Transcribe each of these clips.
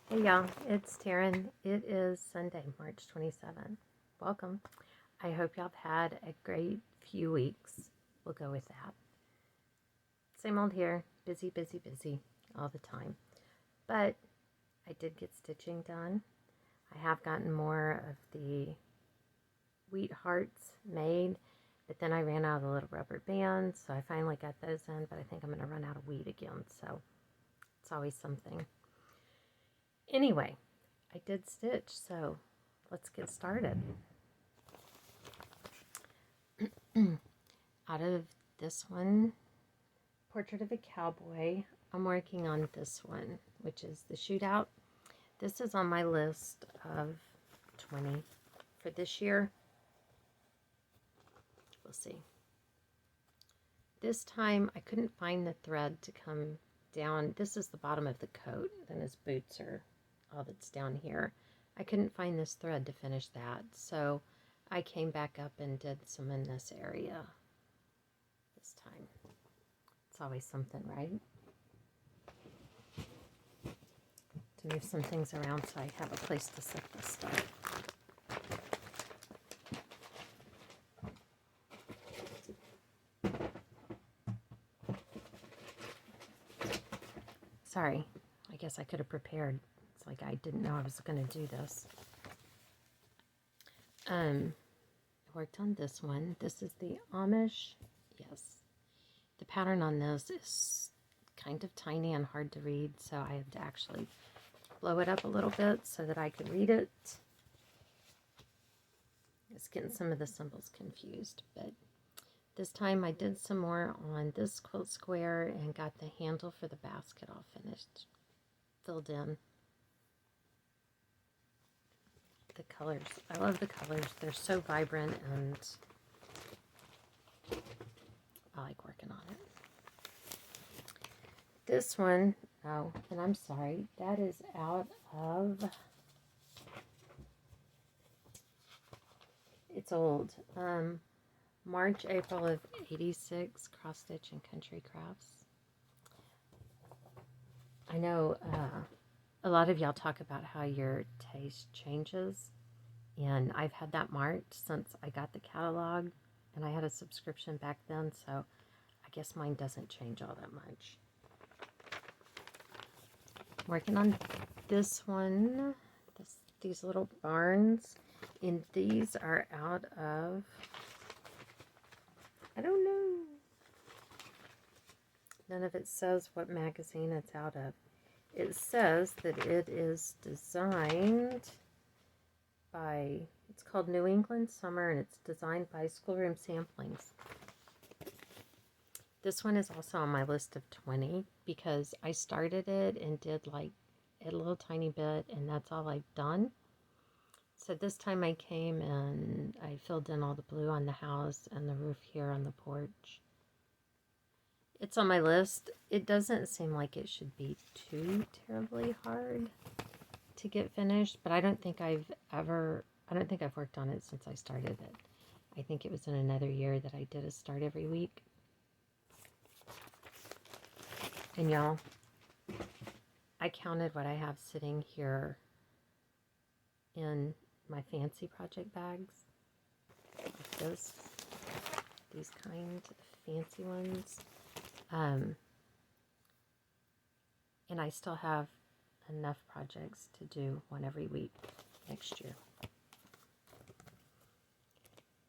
Hey y'all, it's Taryn. It is Sunday, March 27th. Welcome. I hope y'all have had a great few weeks. We'll go with that. Same old here. Busy, busy, busy all the time. But I did get stitching done. I have gotten more of the wheat hearts made, but then I ran out of the little rubber bands, so I finally got those in, but I think I'm going to run out of wheat again, so it's always something. Anyway, I did stitch, so let's get started. Out of this one, Portrait of a Cowboy, I'm working on this one, which is the Shootout. This is on my list of 20 for this year. We'll see. This time, I couldn't find the thread to come down. This is the bottom of the coat, then his boots are all that's down here. I couldn't find this thread to finish that, so I came back up and did some in this area this time. It's always something, right? To move some things around so I have a place to set this stuff. Sorry, I guess I could have prepared. It's like I didn't know I was going to do this. I worked on this one. This is the Amish. Yes. The pattern on this is kind of tiny and hard to read, so I have to actually blow it up a little bit so that I can read it. It's getting some of the symbols confused, but this time I did some more on this quilt square and got the handle for the basket all finished, filled in. The colors, I love the colors. They're so vibrant and I like working on it. This one, oh, and I'm sorry, that is out of, it's old. March, April of 86, Cross Stitch and Country Crafts. I know a lot of y'all talk about how your taste changes, and I've had that marked since I got the catalog, and I had a subscription back then, so I guess mine doesn't change all that much. I'm working on this one, these little barns, and these are out of, I don't know. None of it says what magazine it's out of. It says that it is designed by, it's called New England Summer, and it's designed by Schoolroom Samplings. This one is also on my list of 20 because I started it and did like a little tiny bit, and that's all I've done. So this time I came and I filled in all the blue on the house and the roof here on the porch. It's on my list. It doesn't seem like it should be too terribly hard to get finished, but I don't think I've worked on it since I started it. I think it was in another year that I did a start every week. And y'all, I counted what I have sitting here in my fancy project bags. Like this. These kind of fancy ones. And I still have enough projects to do one every week next year.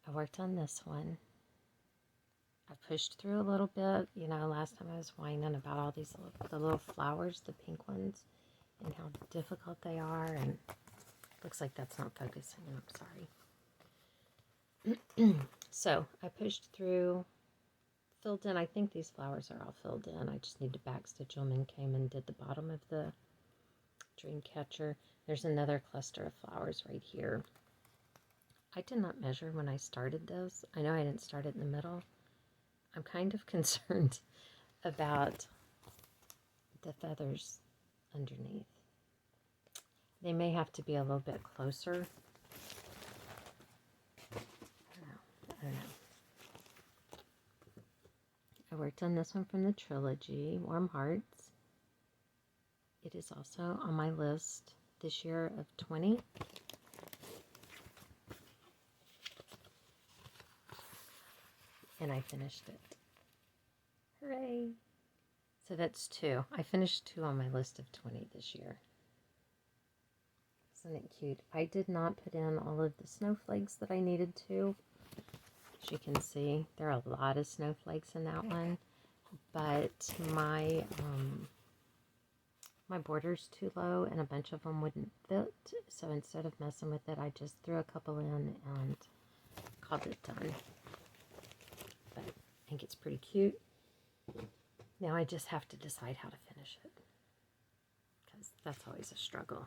I worked on this one. I pushed through a little bit. You know, last time I was whining about all these the little flowers, the pink ones, and how difficult they are. And looks like that's not focusing. I'm sorry. So I pushed through, filled in. I think these flowers are all filled in. I just need to backstitch them, and came and did the bottom of the dream catcher. There's another cluster of flowers right here. I did not measure when I started this. I know I didn't start it in the middle. I'm kind of concerned about the feathers underneath. They may have to be a little bit closer. I don't know. I worked on this one from the trilogy, Warm Hearts. It is also on my list this year of 20. And I finished it. Hooray! So that's 2. I finished 2 on my list of 20 this year. Isn't it cute? I did not put in all of the snowflakes that I needed to. As you can see, there are a lot of snowflakes in that one. But my my border's too low and a bunch of them wouldn't fit. So instead of messing with it, I just threw a couple in and called it done. But I think it's pretty cute. Now I just have to decide how to finish it, because that's always a struggle.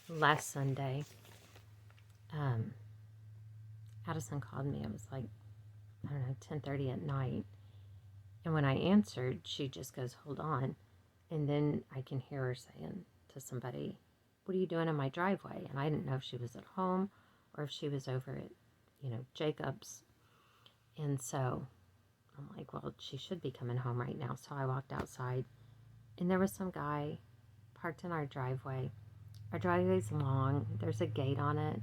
Last Sunday, Addison called me. It was like, I don't know, 10:30 at night. And when I answered, she just goes, hold on. And then I can hear her saying to somebody, what are you doing in my driveway? And I didn't know if she was at home or if she was over at, Jacob's. And so I'm like, well, she should be coming home right now. So I walked outside, and there was some guy parked in our driveway. Our driveway's long. There's a gate on it.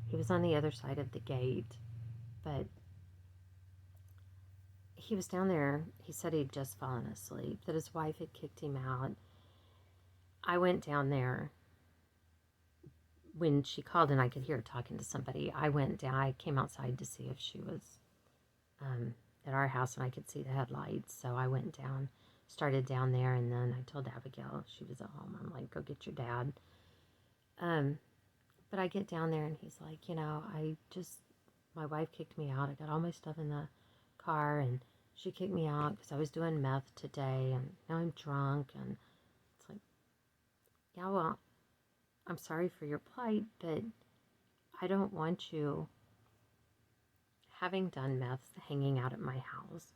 He was on the other side of the gate, but he was down there. He said he'd just fallen asleep, that his wife had kicked him out. I went down there. When she called and I could hear her talking to somebody, I went down. I came outside to see if she was at our house, and I could see the headlights. So I went down, started down there, and then I told Abigail she was at home. I'm like, go get your dad. But I get down there, and he's like, my wife kicked me out. I got all my stuff in the car, and she kicked me out because I was doing meth today, and now I'm drunk. And it's like, yeah, well, I'm sorry for your plight, but I don't want you, having done meth, hanging out at my house,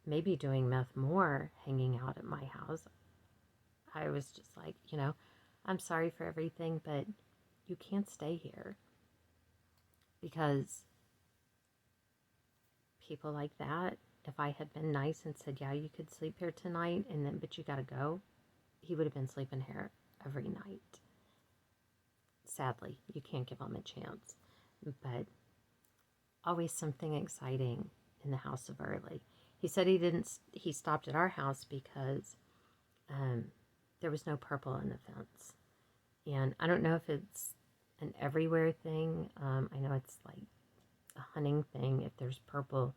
maybe doing meth more, hanging out at my house. I was just like, I'm sorry for everything, but you can't stay here, because people like that, if I had been nice and said, yeah, you could sleep here tonight, but you gotta go, he would have been sleeping here every night. Sadly, you can't give him a chance. But always something exciting in the house of Early. He said he stopped at our house because there was no purple in the fence. And I don't know if it's an everywhere thing. I know it's like a hunting thing. If there's purple,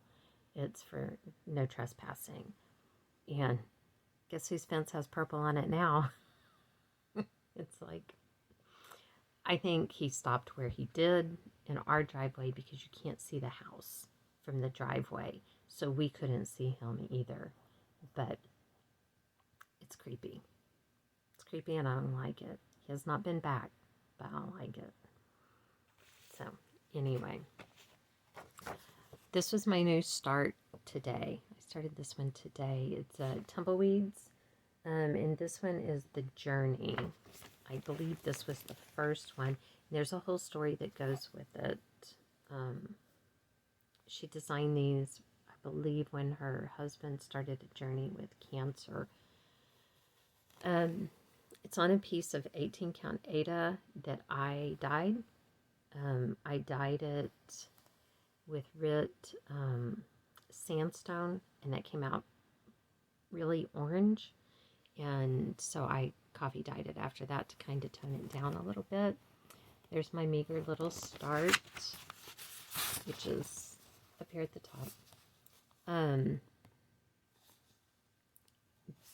it's for no trespassing. And guess whose fence has purple on it now? It's like, I think he stopped where he did in our driveway because you can't see the house from the driveway. So we couldn't see him either. But it's creepy. It's creepy and I don't like it. He has not been back, but I don't like it. So, anyway. This was my new start today. I started this one today. It's Tumbleweeds. And this one is The Journey. I believe this was the first one. There's a whole story that goes with it. She designed these, I believe, when her husband started a journey with cancer. It's on a piece of 18 count Aida that I dyed. I dyed it with Rit sandstone, and that came out really orange. And so I coffee dyed it after that to kind of tone it down a little bit. There's my meager little start, which is up here at the top.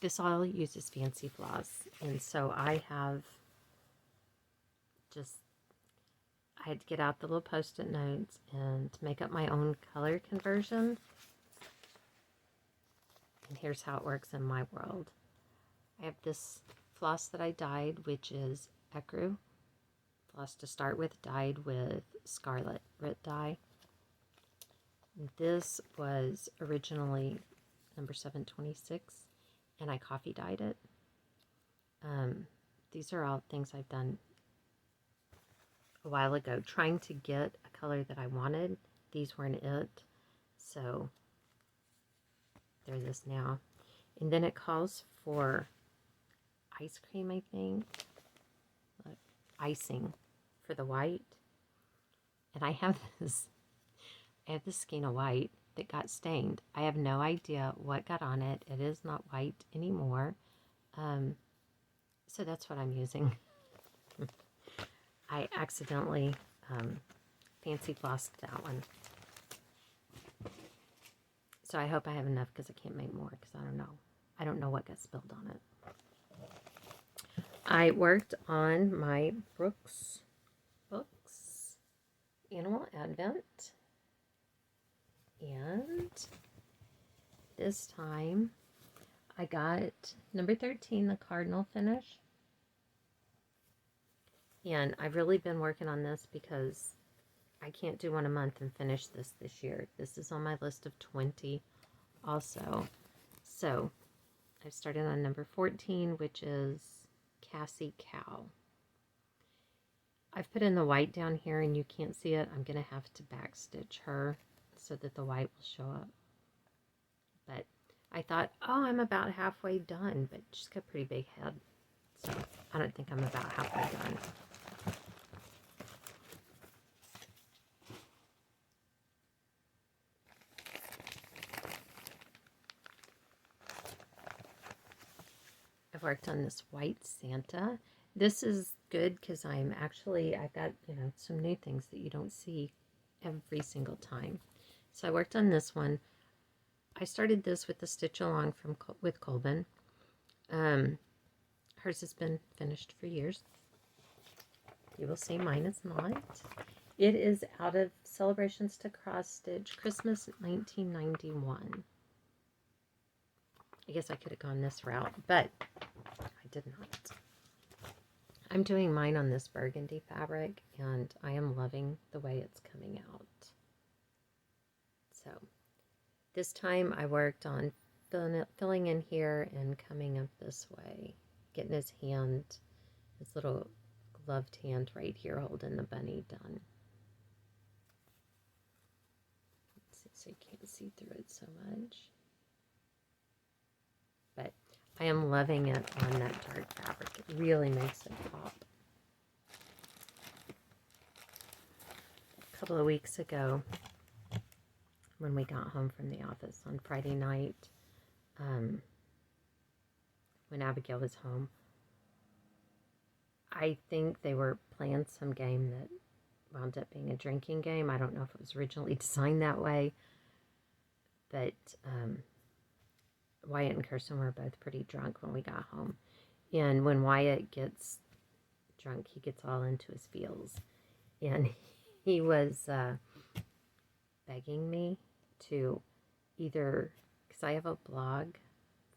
This all uses fancy floss, and so I had to get out the little post-it notes and make up my own color conversion. And here's how it works in my world. I have this floss that I dyed, which is ecru floss to start with, dyed with Scarlet Rit dye. This was originally number 726, and I coffee dyed it. These are all things I've done a while ago, trying to get a color that I wanted. These weren't it, so they're this now. And then it calls for ice cream, I think. Look, icing for the white. And I have this skein of white that got stained. I have no idea what got on it. It is not white anymore. So that's what I'm using. I accidentally fancy flossed that one. So I hope I have enough because I can't make more because I don't know. I don't know what got spilled on it. I worked on my Brooks books, Animal Advent, and this time I got number 13, the Cardinal finish. And I've really been working on this because I can't do one a month and finish this year. This is on my list of 20 also. So I've started on number 14, which is Cassie Cow. I've put in the white down here and you can't see it. I'm going to have to backstitch her so that the white will show up. But I thought, oh, I'm about halfway done, but she's got a pretty big head. So I don't think I'm about halfway done. I've worked on this white Santa. This is good because I've got, some new things that you don't see every single time. So I worked on this one. I started this with the stitch along with Colbin. Hers has been finished for years. You will see mine is not. It is out of Celebrations to Cross Stitch, Christmas 1991. I guess I could have gone this route, but I did not. I'm doing mine on this burgundy fabric, and I am loving the way it's coming out. So this time I worked on filling in here and coming up this way, getting his little gloved hand right here holding the bunny done. Let's see, so you can't see through it so much. But I am loving it on that dark fabric. It really makes it pop. A couple of weeks ago, when we got home from the office on Friday night, when Abigail was home, I think they were playing some game that wound up being a drinking game. I don't know if it was originally designed that way, but Wyatt and Kirsten were both pretty drunk when we got home. And when Wyatt gets drunk, he gets all into his feels. And he was begging me to either, because I have a blog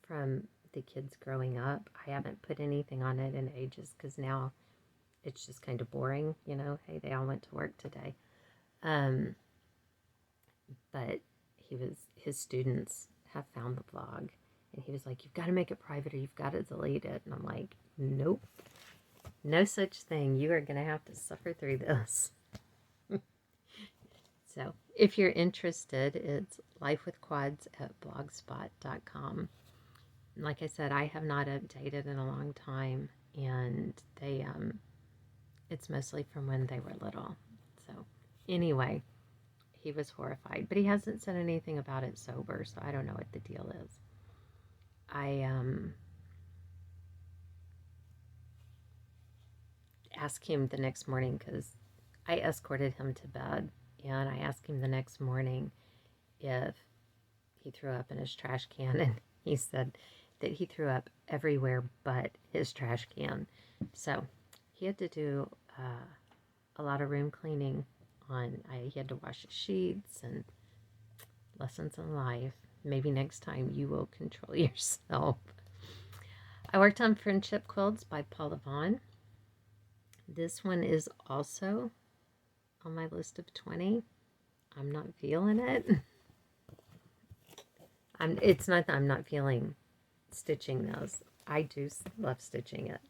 from the kids growing up. I haven't put anything on it in ages because now it's just kind of boring, Hey, they all went to work today. But his students have found the blog, and he was like, you've got to make it private or you've got to delete it. And I'm like, nope, no such thing. You are going to have to suffer through this. So if you're interested, it's lifewithquads@blogspot.com. And like I said, I have not updated in a long time, and they it's mostly from when they were little. So anyway, he was horrified, but he hasn't said anything about it sober, so I don't know what the deal is. I asked him the next morning, because I escorted him to bed, and I asked him the next morning if he threw up in his trash can, and he said that he threw up everywhere but his trash can. So he had to do a lot of room cleaning. He had to wash his sheets, and lessons in life. Maybe next time you will control yourself. I worked on Friendship Quilts by Paula Vaughn. This one is also on my list of 20. I'm not feeling it. It's not that I'm not feeling stitching those. I do love stitching it.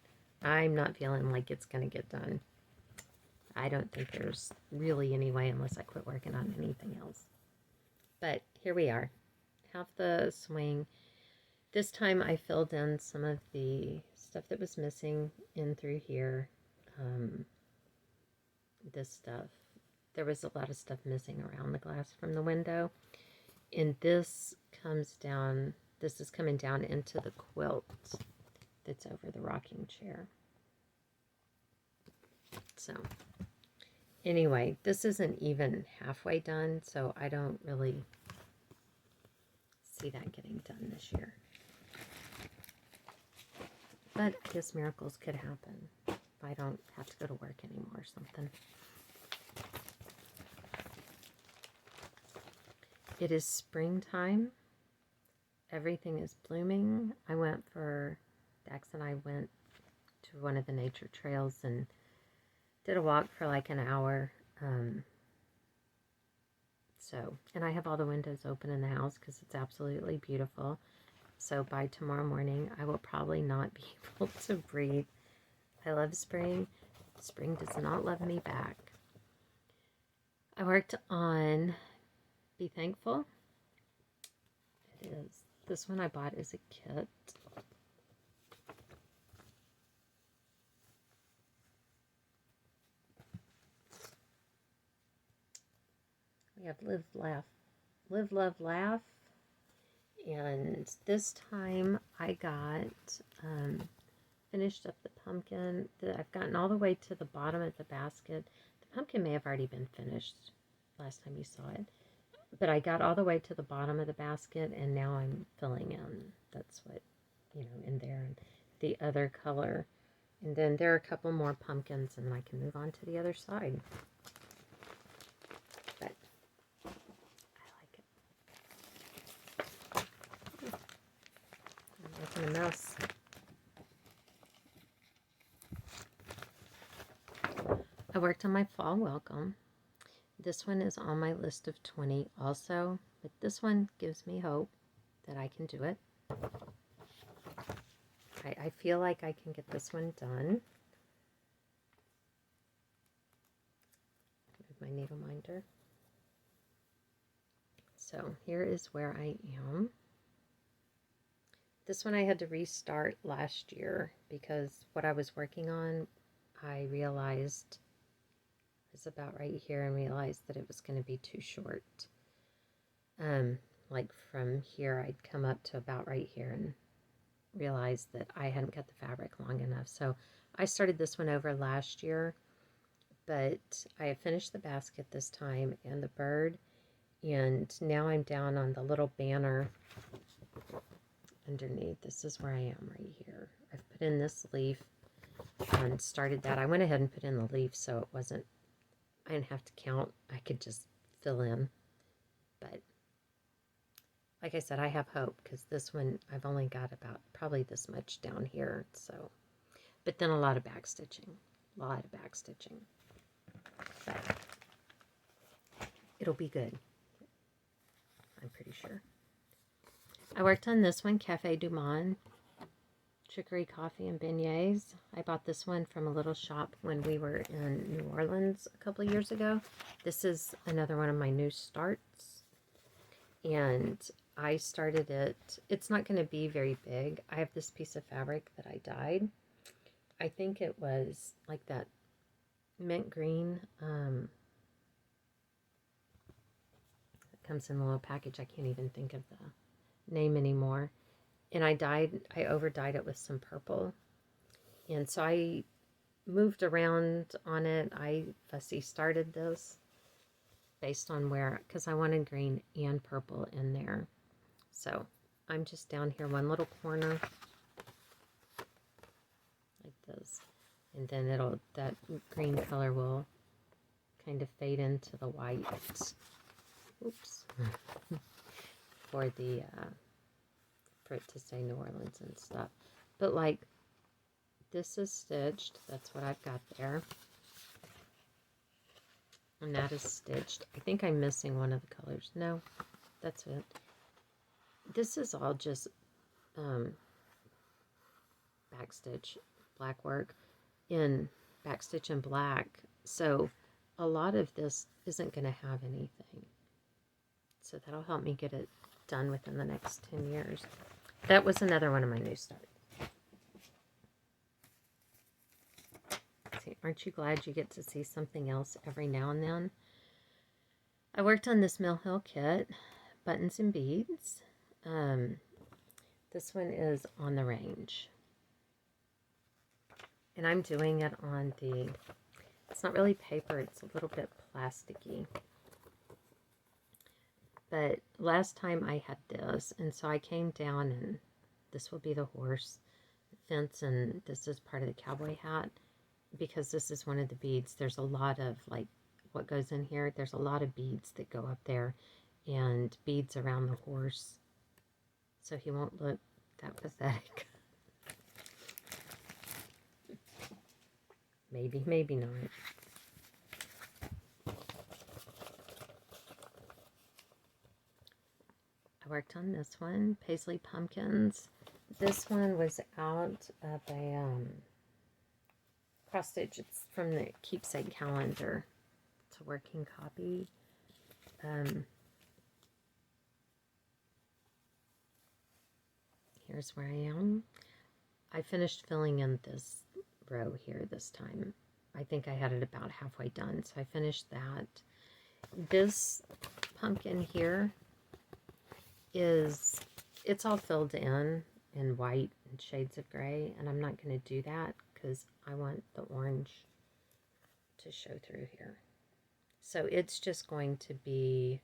I'm not feeling like it's going to get done. I don't think there's really any way unless I quit working on anything else. But here we are. Half the swing. This time I filled in some of the stuff that was missing in through here. This stuff. There was a lot of stuff missing around the glass from the window. And this comes down, this is coming down into the quilt that's over the rocking chair. So, anyway, this isn't even halfway done, so I don't really see that getting done this year. But I guess miracles could happen if I don't have to go to work anymore or something. It is springtime. Everything is blooming. Dax and I went to one of the nature trails and did a walk for like an hour. And I have all the windows open in the house because it's absolutely beautiful. So by tomorrow morning, I will probably not be able to breathe. I love spring. Spring does not love me back. I worked on Be Thankful. It is. This one I bought as a kit. We have Live, Love, Laugh. And this time I got, finished up the pumpkin. I've gotten all the way to the bottom of the basket. The pumpkin may have already been finished last time you saw it. But I got all the way to the bottom of the basket, and now I'm filling in. That's what, in there. And the other color. And then there are a couple more pumpkins, and then I can move on to the other side. But I like it. I'm making a mess. I worked on my fall welcome. This one is on my list of 20 also, but this one gives me hope that I can do it. I feel like I can get this one done. With my needle minder. So here is where I am. This one I had to restart last year because what I was working on, I realized is about right here and realized that it was going to be too short. Like from here, I'd come up to about right here and realized that I hadn't cut the fabric long enough. So I started this one over last year, but I have finished the basket this time and the bird, and now I'm down on the little banner underneath. This is where I am right here. I've put in this leaf and started that. I went ahead and put in the leaf so it wasn't, I didn't have to count. I could just fill in. But like I said, I have hope because this one I've only got about probably this much down here. So, but then a lot of back stitching. But it'll be good. I'm pretty sure. I worked on this one, Cafe Du Monde. Chicory coffee and beignets. I bought this one from a little shop when we were in New Orleans a couple of years ago. This is another one of my new starts. And I started it. It's not going to be very big. I have this piece of fabric that I dyed. I think it was like that mint green. It comes in a little package. I can't even think of the name anymore. And I over-dyed it with some purple. And so I moved around on it. I fussy started this based on where, because I wanted green and purple in there. So I'm just down here one little corner like this. And then that green color will kind of fade into the white. Oops. For the, for it to say New Orleans and stuff. But like, this is stitched. That's what I've got there. And that is stitched. I think I'm missing one of the colors. No, that's it. This is all just backstitch, black work in backstitch and black. So a lot of this isn't going to have anything. So that'll help me get it done within the next 10 years. that was another one of my new starts. See, aren't you glad you get to see something else every now and then? I worked on this Mill Hill kit, buttons and beads. This one is on the range. And I'm doing it on the, it's not really paper, it's a little bit plasticky. But last time I had this, and so I came down, and this will be the horse fence, and this is part of the cowboy hat. Because this is one of the beads, there's a lot of, like, what goes in here, there's a lot of beads that go up there, and beads around the horse, so he won't look that pathetic. Maybe, maybe not. I worked on this one, Paisley Pumpkins. This one was out of a cross stitch. It's from the keepsake calendar. It's a working copy. Here's where I am. I finished filling in this row here this time. I think I had it about halfway done, so I finished that. This pumpkin here is, it's all filled in white and shades of gray, and I'm not going to do that because I want the orange to show through here. So it's just going to be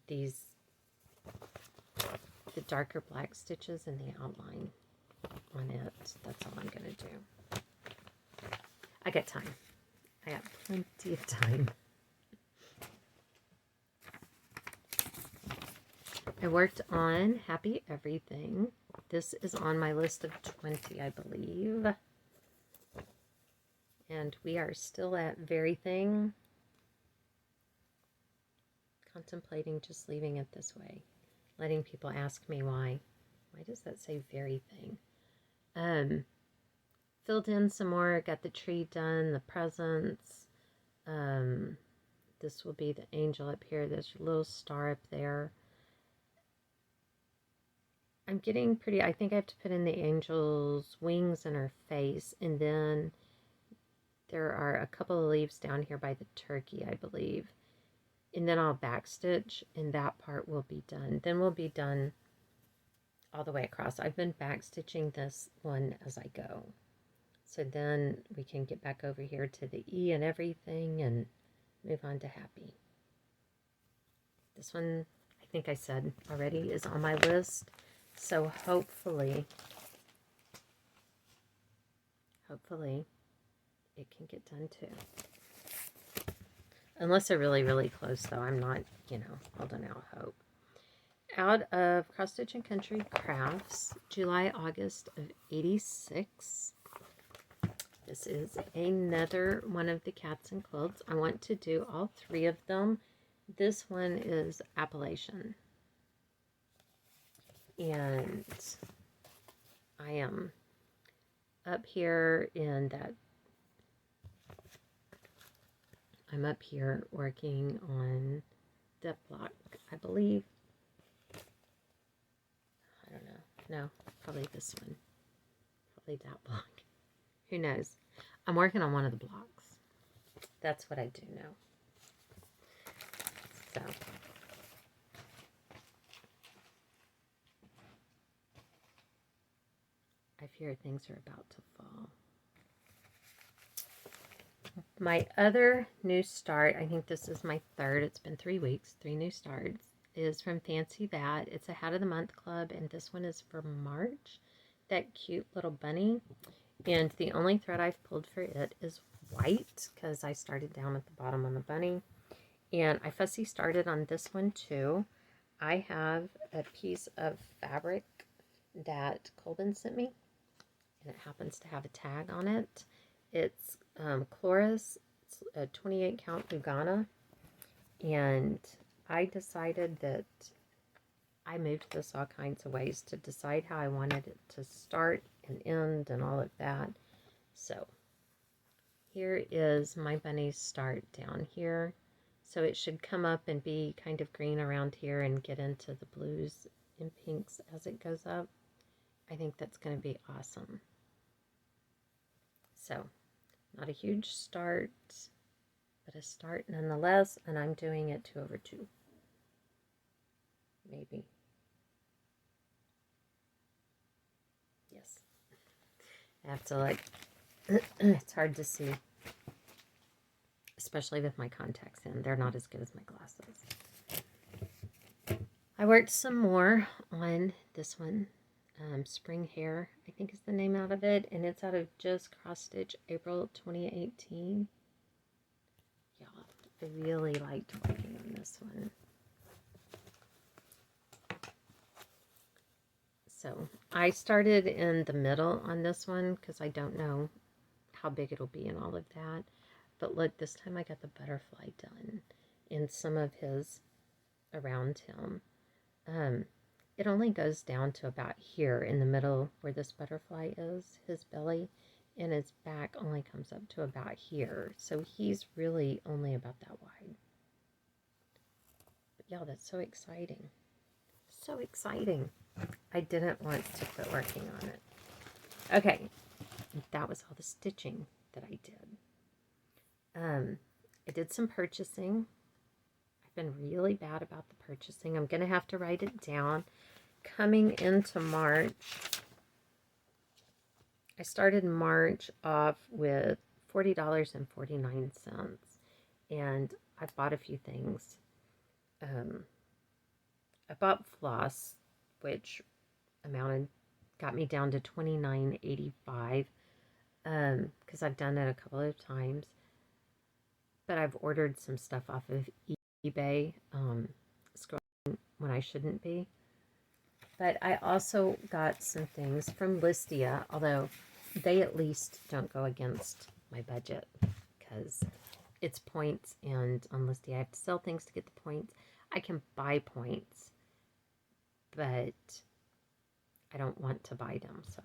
these, the darker black stitches in the outline on it. That's all I'm going to do. I got time. I got plenty of time. I worked on Happy Everything. This is on my list of 20, I believe. And we are still at Very Thing. Contemplating just leaving it this way. Letting people ask me why. Why does that say Very Thing? Filled in some more. Got the tree done. The presents. This will be the angel up here. There's a little star up there. I'm getting pretty, I think I have to put in the angel's wings and her face, and then there are a couple of leaves down here by the turkey, I believe. And then I'll backstitch, and that part will be done. Then we'll be done all the way across. I've been backstitching this one as I go. So then we can get back over here to the E and everything and move on to Happy. This one, I think I said already, is on my list. So hopefully it can get done too. Unless they're really, really close, though. I'm not, holding out hope. Out of Cross Stitch and Country Crafts, July, August of 86. This is another one of the cats and quilts. I want to do all three of them. This one is Appalachian. And I am up here in that, I'm up here working on that block, I believe. I don't know. No, probably this one. Probably that block. Who knows? I'm working on one of the blocks. That's what I do know. So. I fear things are about to fall. My other new start, I think this is my third, it's been 3 weeks, 3 new starts, is from Fancy That. It's a Hat of the Month Club, and this one is for March. That cute little bunny. And the only thread I've pulled for it is white, because I started down at the bottom on the bunny. And I fussy started on this one too. I have a piece of fabric that Colvin sent me. And it happens to have a tag on it. It's Chloris. It's a 28 count Lugana. And I decided that I moved this all kinds of ways to decide how I wanted it to start and end and all of that. So here is my bunny's start down here. So it should come up and be kind of green around here and get into the blues and pinks as it goes up. I think that's going to be awesome. So, not a huge start, but a start nonetheless, and I'm doing it 2/2. Maybe. Yes. I have to look. It's hard to see, especially with my contacts in. They're not as good as my glasses. I worked some more on this one. Spring Hair, I think is the name out of it, and it's out of Just Cross Stitch, April 2018. Yeah, I really liked working on this one. So I started in the middle on this one because I don't know how big it'll be and all of that. But look, this time I got the butterfly done in some of his around him. It only goes down to about here in the middle where this butterfly is, his belly, and his back only comes up to about here. So he's really only about that wide. But yeah, that's so exciting. So exciting. I didn't want to quit working on it. Okay, that was all the stitching that I did. I did some purchasing. I've been really bad about the purchasing. I'm going to have to write it down. Coming into March, I started March off with $40.49, and I bought a few things. I bought floss, which got me down to $29.85, because I've done it a couple of times. But I've ordered some stuff off of eBay, scrolling when I shouldn't be. But I also got some things from Listia, although they at least don't go against my budget because it's points, and on Listia I have to sell things to get the points. I can buy points, but I don't want to buy them, so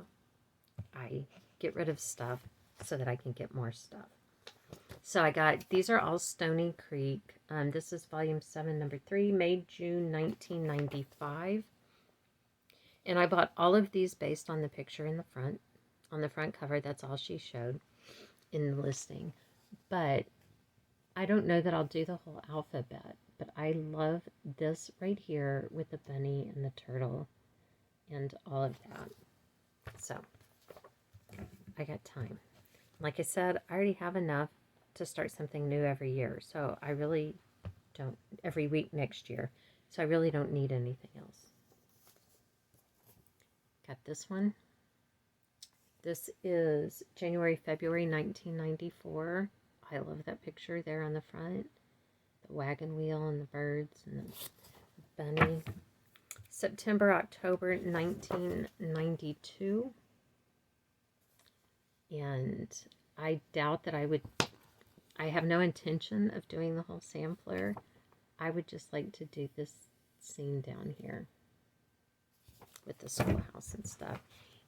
I get rid of stuff so that I can get more stuff. So I got, these are all Stony Creek. This is volume 7, number 3, May, June 1995. And I bought all of these based on the picture in the front. On the front cover, that's all she showed in the listing. But I don't know that I'll do the whole alphabet. But I love this right here with the bunny and the turtle and all of that. So, I got time. Like I said, I already have enough to start something new every year. So, I really don't, every week next year. So, I really don't need anything else. Got this one. This is January, February 1994. I love that picture there on the front. The wagon wheel and the birds and the bunny. September, October 1992. And I doubt that I have no intention of doing the whole sampler. I would just like to do this scene down here with the schoolhouse and stuff.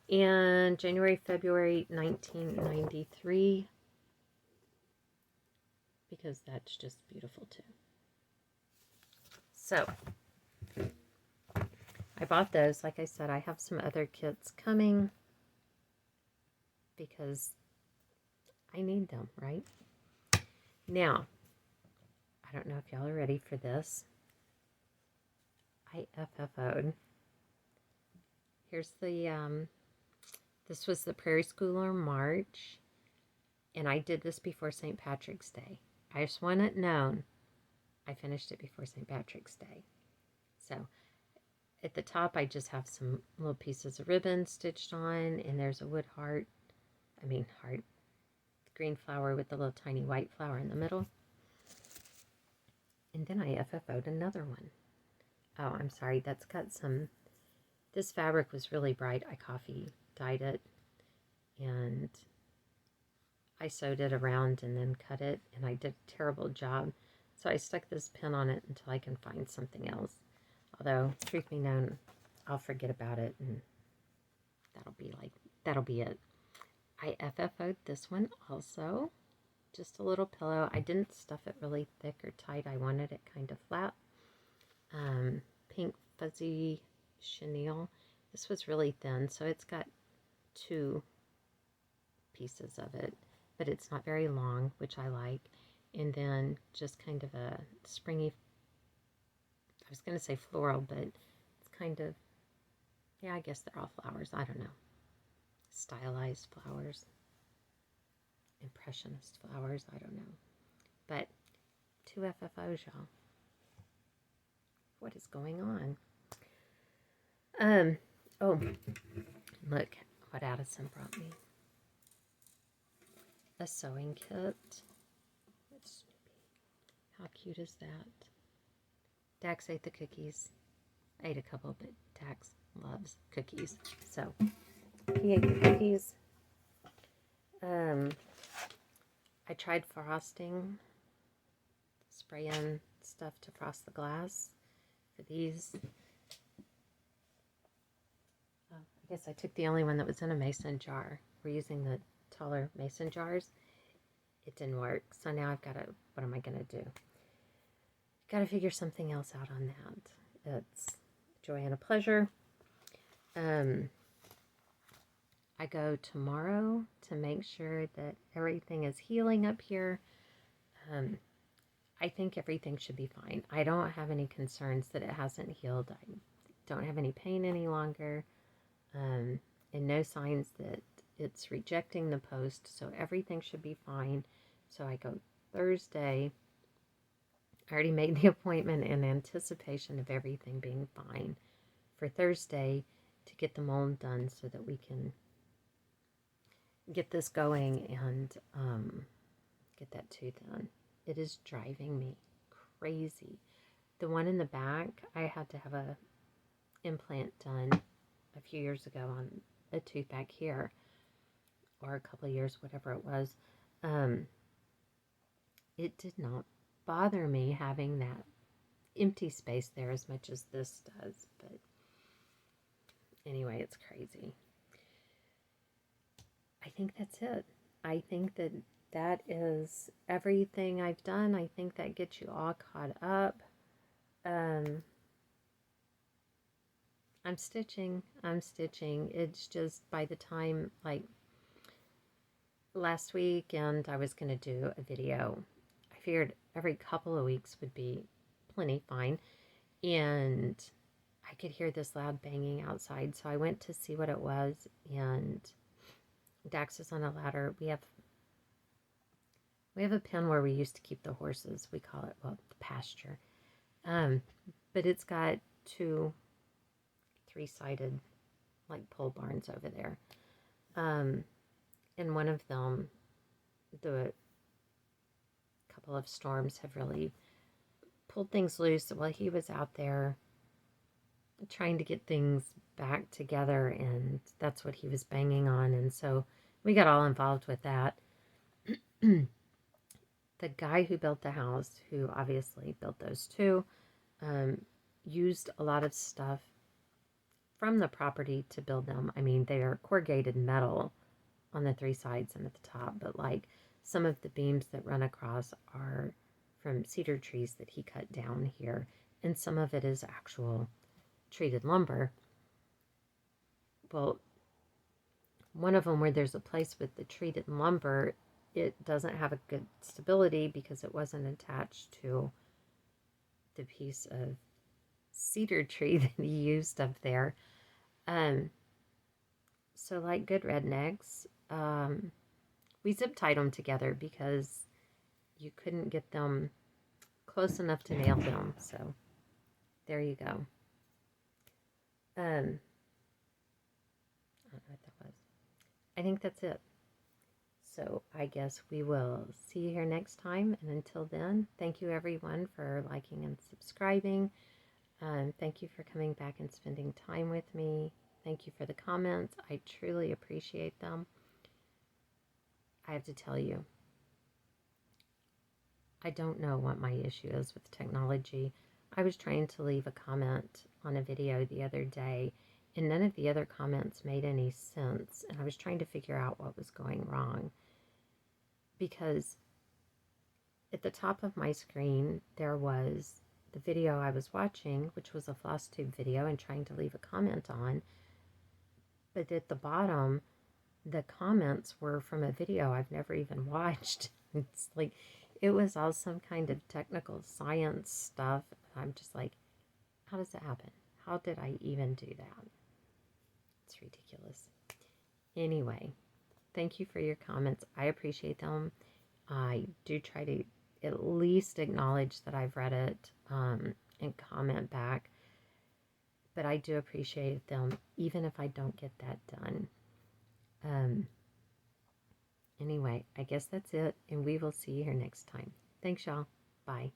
And January, February 1993, because that's just beautiful too. So, I bought those. Like I said, I have some other kits coming because I need them, right? Now, I don't know if y'all are ready for this. I FFO'd. Here's the, this was the Prairie Schooler March, and I did this before St. Patrick's Day. I just want it known, I finished it before St. Patrick's Day. So, at the top, I just have some little pieces of ribbon stitched on, and there's a wood heart, green flower with the little tiny white flower in the middle. And then I FFO'd another one. Oh, I'm sorry, that's got some, this fabric was really bright. I coffee dyed it, and I sewed it around and then cut it, and I did a terrible job. So I stuck this pin on it until I can find something else. Although, truth be known, I'll forget about it, and that'll be it. I FFO'd this one also. Just a little pillow. I didn't stuff it really thick or tight. I wanted it kind of flat. Pink fuzzy chenille. This was really thin, so it's got 2 pieces of it, but it's not very long, which I like. And then just kind of a springy, I was going to say floral, but it's kind of, yeah, I guess they're all flowers. I don't know. Stylized flowers. Impressionist flowers. I don't know. But 2 FFOs, y'all. What is going on? Oh, look what Addison brought me. A sewing kit. It's Snoopy. How cute is that? Dax ate the cookies. I ate a couple, but Dax loves cookies. So, he ate the cookies. I tried frosting. Spraying stuff to frost the glass for these. I guess I took the only one that was in a mason jar. We're using the taller mason jars. It didn't work, so now I've got to, what am I going to do? Got to figure something else out on that. It's a joy and a pleasure. I go tomorrow to make sure that everything is healing up here. I think everything should be fine. I don't have any concerns that it hasn't healed. I don't have any pain any longer. And no signs that it's rejecting the post. So everything should be fine. So I go Thursday. I already made the appointment in anticipation of everything being fine for Thursday to get the mold done so that we can get this going and get that tooth done. It is driving me crazy. The one in the back, I had to have a implant done a few years ago on a tooth back here, or a couple of years, whatever it was. It did not bother me having that empty space there as much as this does, but anyway, it's crazy. I think that's it. I think that is everything I've done. I think that gets you all caught up. I'm stitching. It's just by the time, like, last weekend I was going to do a video. I figured every couple of weeks would be plenty fine. And I could hear this loud banging outside. So I went to see what it was. And Dax is on a ladder. We have a pen where we used to keep the horses. We call it, well, the pasture. But it's got 2 3-sided, like, pole barns over there. And one of them, the couple of storms have really pulled things loose. Well, he was out there trying to get things back together, and that's what he was banging on. And so we got all involved with that. The guy who built the house, who obviously built those 2, used a lot of stuff from the property to build them. I mean, they are corrugated metal on the 3 sides and at the top, but like some of the beams that run across are from cedar trees that he cut down here, and some of it is actual treated lumber. Well, one of them where there's a place with the treated lumber, it doesn't have a good stability because it wasn't attached to the piece of cedar tree that he used up there. So like good rednecks, we zip tied them together because you couldn't get them close enough to nail them. So there you go. I don't know what that was. I think that's it. So I guess we will see you here next time. And until then, thank you everyone for liking and subscribing. Thank you for coming back and spending time with me. Thank you for the comments. I truly appreciate them. I have to tell you, I don't know what my issue is with technology. I was trying to leave a comment on a video the other day, and none of the other comments made any sense. And I was trying to figure out what was going wrong. Because at the top of my screen, there was the video I was watching, which was a Floss Tube video, and trying to leave a comment on. But at the bottom, the comments were from a video I've never even watched. It's like, it was all some kind of technical science stuff. I'm just like, how does that happen? How did I even do that? It's ridiculous. Anyway, thank you for your comments. I appreciate them. I do try to at least acknowledge that I've read it and comment back. But I do appreciate them, even if I don't get that done. Anyway, I guess that's it, and we will see you here next time. Thanks, y'all. Bye.